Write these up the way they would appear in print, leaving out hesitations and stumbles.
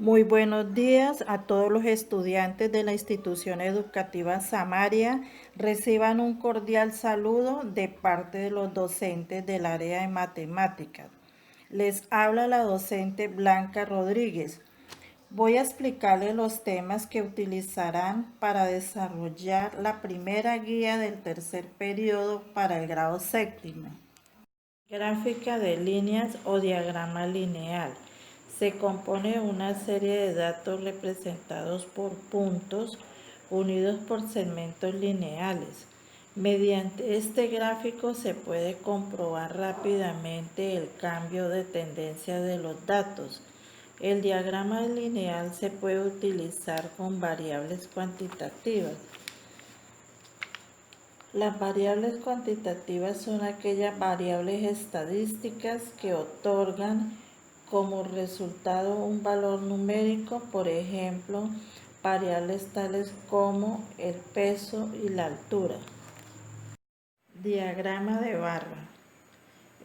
Muy buenos días a todos los estudiantes de la institución educativa Samaria. Reciban un cordial saludo de parte de los docentes del área de matemáticas. Les habla la docente Blanca Rodríguez. Voy a explicarles los temas que utilizarán para desarrollar la primera guía del tercer periodo para el grado séptimo. Gráfica de líneas o diagrama lineal. Se compone de una serie de datos representados por puntos unidos por segmentos lineales. Mediante este gráfico se puede comprobar rápidamente el cambio de tendencia de los datos. El diagrama lineal se puede utilizar con variables cuantitativas. Las variables cuantitativas son aquellas variables estadísticas que otorgan como resultado un valor numérico, por ejemplo, variables tales como el peso y la altura. Diagrama de barra.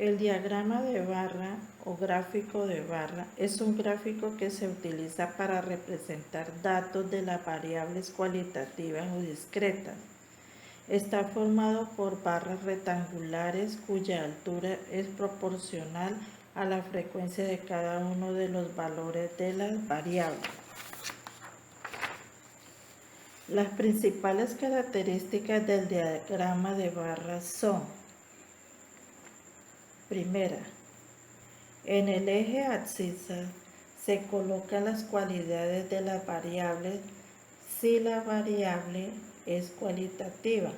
El diagrama de barra o gráfico de barra es un gráfico que se utiliza para representar datos de las variables cualitativas o discretas. Está formado por barras rectangulares cuya altura es proporcional a la frecuencia de cada uno de los valores de las variables. Las principales características del diagrama de barras son: primera, en el eje abscisa se colocan las cualidades de las variables si la variable es cualitativa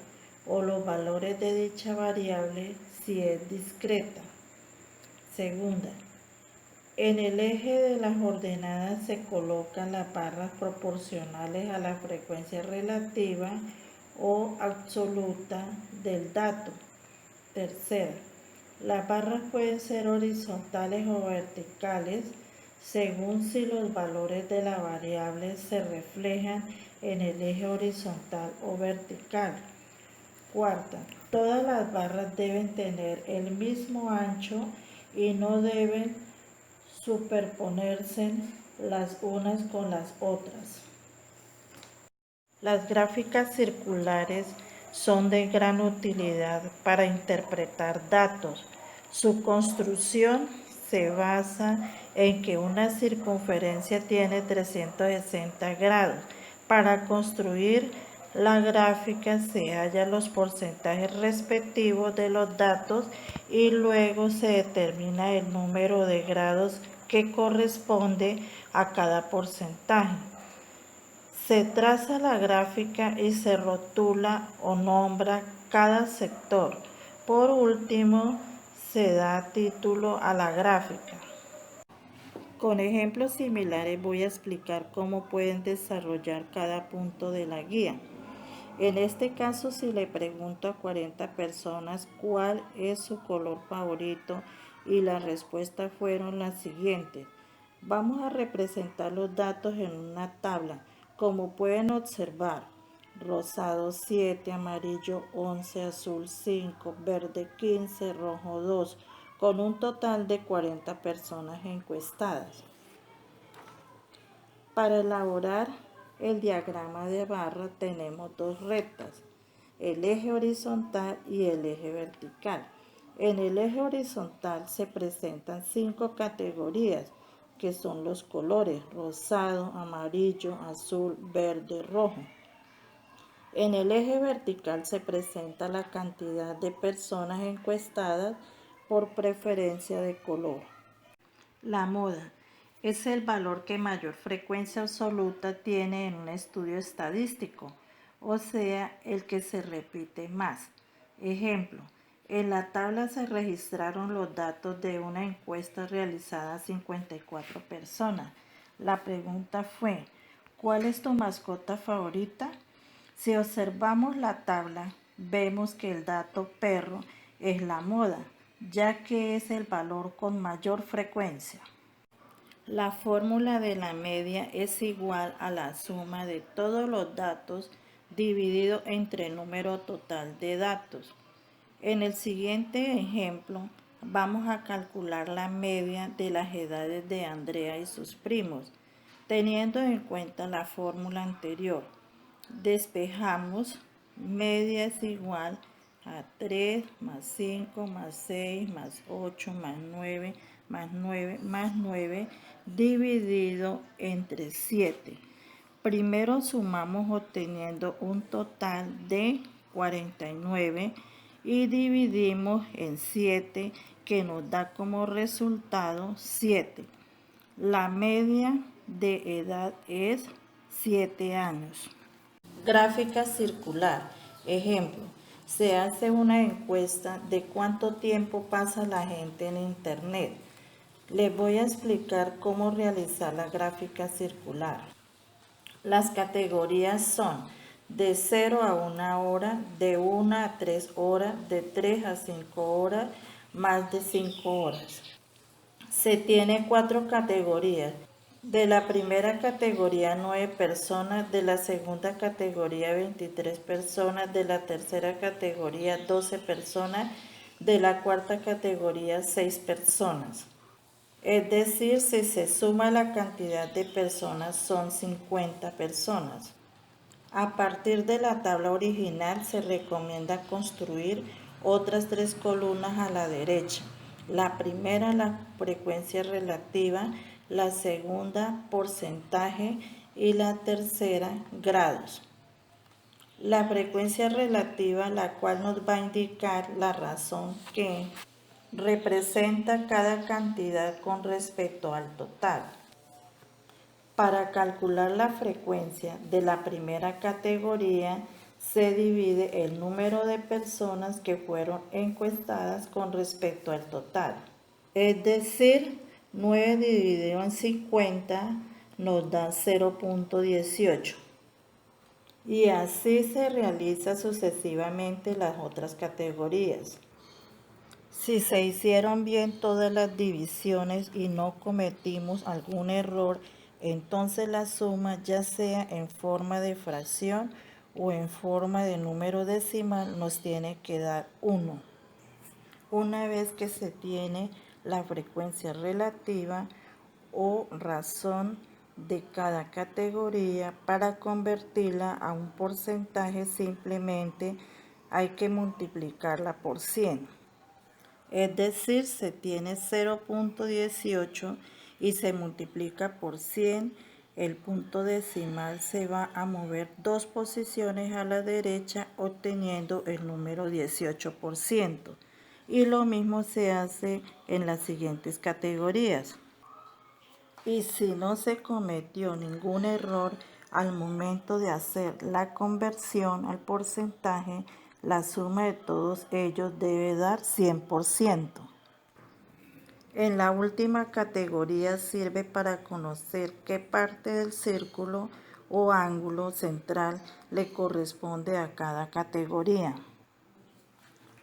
o los valores de dicha variable si es discreta. Segunda, en el eje de las ordenadas se colocan las barras proporcionales a la frecuencia relativa o absoluta del dato. Tercera, las barras pueden ser horizontales o verticales según si los valores de la variable se reflejan en el eje horizontal o vertical. Cuarta, todas las barras deben tener el mismo ancho y no deben superponerse las unas con las otras. Las gráficas circulares son de gran utilidad para interpretar datos. Su construcción se basa en que una circunferencia tiene 360 grados. Para construir la gráfica se hallan los porcentajes respectivos de los datos y luego se determina el número de grados que corresponde a cada porcentaje. Se traza la gráfica y se rotula o nombra cada sector. Por último, se da título a la gráfica. Con ejemplos similares voy a explicar cómo pueden desarrollar cada punto de la guía. En este caso, si le pregunto a 40 personas cuál es su color favorito y las respuestas fueron las siguientes. Vamos a representar los datos en una tabla. Como pueden observar, rosado 7, amarillo 11, azul 5, verde 15, rojo 2, con un total de 40 personas encuestadas. Para elaborar el diagrama de barra tenemos dos rectas, el eje horizontal y el eje vertical. En el eje horizontal se presentan 5 categorías, que son los colores rosado, amarillo, azul, verde, rojo. En el eje vertical se presenta la cantidad de personas encuestadas por preferencia de color. La moda es el valor que mayor frecuencia absoluta tiene en un estudio estadístico, o sea, el que se repite más. Ejemplo, en la tabla se registraron los datos de una encuesta realizada a 54 personas. La pregunta fue, ¿cuál es tu mascota favorita? Si observamos la tabla, vemos que el dato perro es la moda, ya que es el valor con mayor frecuencia. La fórmula de la media es igual a la suma de todos los datos dividido entre el número total de datos. En el siguiente ejemplo, vamos a calcular la media de las edades de Andrea y sus primos. Teniendo en cuenta la fórmula anterior, despejamos media es igual a 3 más 5 más 6 más 8 más 9 más 9 más 9 dividido entre 7. Primero sumamos obteniendo un total de 49 y dividimos en 7 que nos da como resultado 7. La media de edad es 7 años. Gráfica circular. Ejemplo, se hace una encuesta de cuánto tiempo pasa la gente en Internet. Les voy a explicar cómo realizar la gráfica circular. Las categorías son de 0 a 1 hora, de 1 a 3 horas, de 3 a 5 horas, más de 5 horas. Se tiene 4 categorías. De la primera categoría 9 personas, de la segunda categoría 23 personas, de la tercera categoría 12 personas, de la cuarta categoría 6 personas. Es decir, si se suma la cantidad de personas son 50 personas. A partir de la tabla original se recomienda construir otras 3 columnas a la derecha. La primera, la frecuencia relativa, la segunda, porcentaje y la tercera, grados. La frecuencia relativa, la cual nos va a indicar la razón que representa cada cantidad con respecto al total. Para calcular la frecuencia de la primera categoría, se divide el número de personas que fueron encuestadas con respecto al total. Es decir, 9 dividido en 50 nos da 0.18. Y así se realiza sucesivamente las otras categorías. Si se hicieron bien todas las divisiones y no cometimos algún error, entonces la suma, ya sea en forma de fracción o en forma de número decimal, nos tiene que dar 1. Una vez que se tiene la frecuencia relativa o razón de cada categoría, para convertirla a un porcentaje simplemente hay que multiplicarla por 100. Es decir, se tiene 0.18 y se multiplica por 100, el punto decimal se va a mover 2 posiciones a la derecha obteniendo el número 18%. Y lo mismo se hace en las siguientes categorías. Y si no se cometió ningún error al momento de hacer la conversión al porcentaje, la suma de todos ellos debe dar 100%. En la última categoría sirve para conocer qué parte del círculo o ángulo central le corresponde a cada categoría.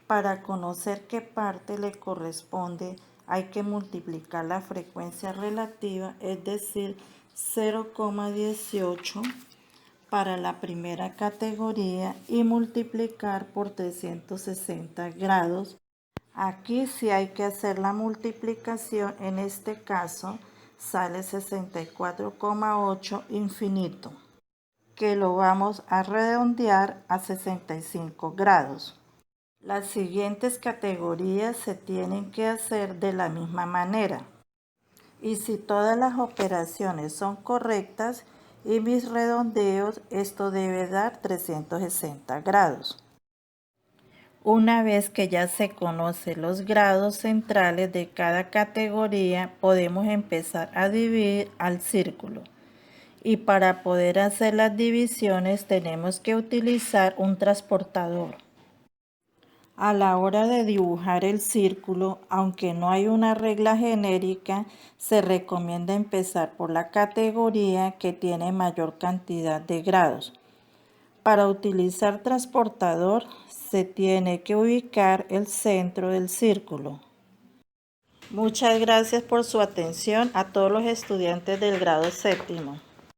Para conocer qué parte le corresponde, hay que multiplicar la frecuencia relativa, es decir, 0,18 para la primera categoría y multiplicar por 360 grados. Aquí sí hay que hacer la multiplicación, en este caso sale 64,8 infinito, que lo vamos a redondear a 65 grados. Las siguientes categorías se tienen que hacer de la misma manera. Y si todas las operaciones son correctas y mis redondeos, esto debe dar 360 grados. Una vez que ya se conocen los grados centrales de cada categoría, podemos empezar a dividir al círculo. Y para poder hacer las divisiones tenemos que utilizar un transportador. A la hora de dibujar el círculo, aunque no hay una regla genérica, se recomienda empezar por la categoría que tiene mayor cantidad de grados. Para utilizar transportador, se tiene que ubicar el centro del círculo. Muchas gracias por su atención a todos los estudiantes del grado séptimo.